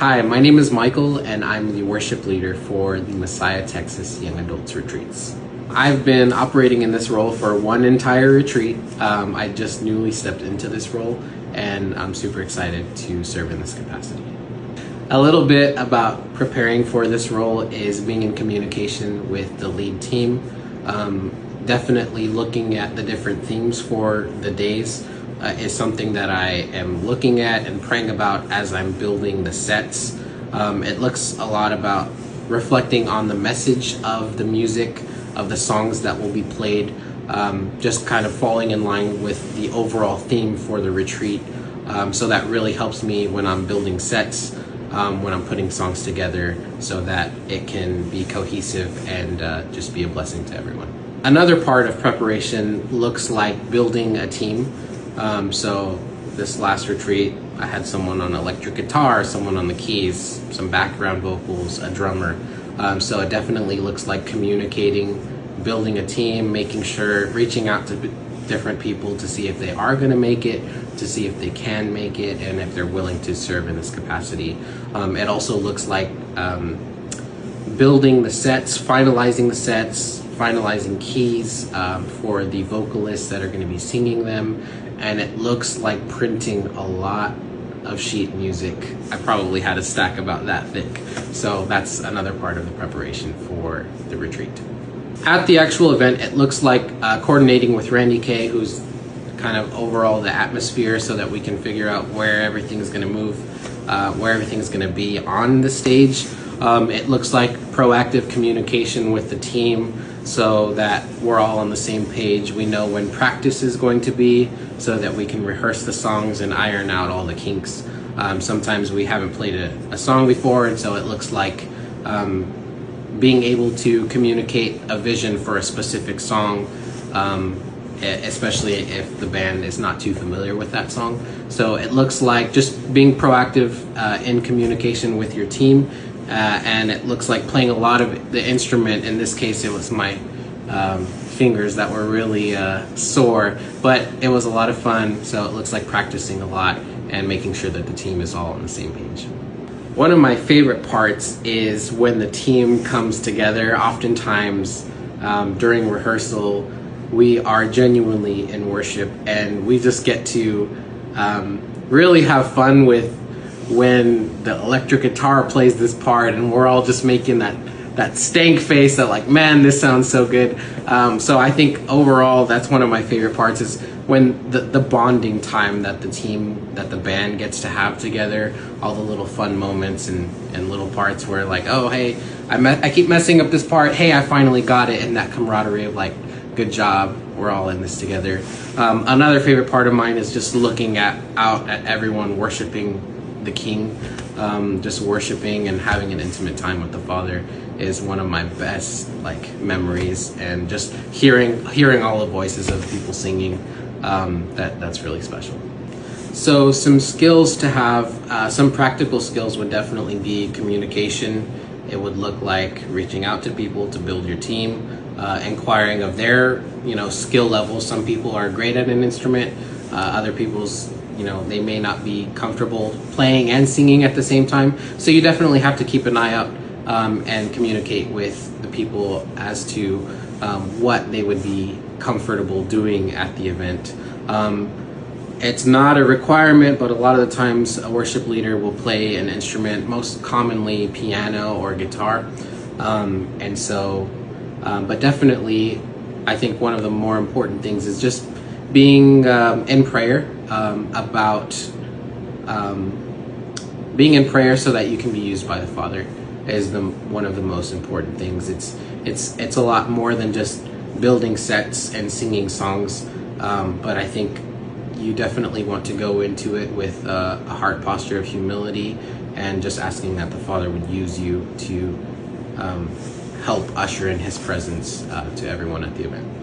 Hi, my name is Michael and I'm the worship leader for the Messiah, Texas Young Adults Retreats. I've been operating in this role for one entire retreat. I just newly stepped into this role and I'm super excited to serve in this capacity. A little bit about preparing for this role is being in communication with the lead team. Definitely looking at the different themes for the days is something that I am looking at and praying about as I'm building the sets. It looks a lot about reflecting on the message of the music, of the songs that will be played, just kind of falling in line with the overall theme for the retreat. So that really helps me when I'm building sets, when I'm putting songs together so that it can be cohesive and just be a blessing to everyone. Another part of preparation looks like building a team. So this last retreat, I had someone on electric guitar, someone on the keys, some background vocals, a drummer. So it definitely looks like communicating, building a team, making sure, reaching out to different people to see if they are going to make it, to see if they can make it, and if they're willing to serve in this capacity. It also looks like building the sets, finalizing keys for the vocalists that are going to be singing them, and it looks like printing a lot of sheet music. I probably had a stack about that thick, so that's another part of the preparation for the retreat. At the actual event, it looks like coordinating with Randy K, who's kind of overall the atmosphere, so that we can figure out where everything's going to move, where everything's going to be on the stage. It looks like proactive communication with the team so that we're all on the same page. We know when practice is going to be so that we can rehearse the songs and iron out all the kinks. Sometimes we haven't played a song before, and so it looks like being able to communicate a vision for a specific song, especially if the band is not too familiar with that song. So it looks like just being proactive in communication with your team. And it looks like playing a lot of the instrument. In this case, it was my fingers that were really sore, but it was a lot of fun. So it looks like practicing a lot and making sure that the team is all on the same page. One of my favorite parts is when the team comes together. Oftentimes during rehearsal, we are genuinely in worship, and we just get to really have fun with when the electric guitar plays this part, and we're all just making that stank face that like, man, this sounds so good. So I think overall that's one of my favorite parts, is when the bonding time that the band gets to have together, all the little fun moments and little parts where like, oh hey, I keep messing up this part, hey, I finally got it, and that camaraderie of like, good job, we're all in this together. Another favorite part of mine is just looking out at everyone worshiping the King. Just worshiping and having an intimate time with the Father is one of my best memories, and just hearing all the voices of people singing, that's really special. So some skills to have, some practical skills would definitely be communication. It would look like reaching out to people to build your team, inquiring of their skill level. Some people are great at an instrument, other people's they may not be comfortable playing and singing at the same time. So you definitely have to keep an eye out and communicate with the people as to what they would be comfortable doing at the event. It's not a requirement, but a lot of the times a worship leader will play an instrument, most commonly piano or guitar. But definitely, I think one of the more important things is just being in prayer, being in prayer so that you can be used by the Father is one of the most important things. It's a lot more than just building sets and singing songs, but I think you definitely want to go into it with a heart posture of humility and just asking that the Father would use you to help usher in His presence to everyone at the event.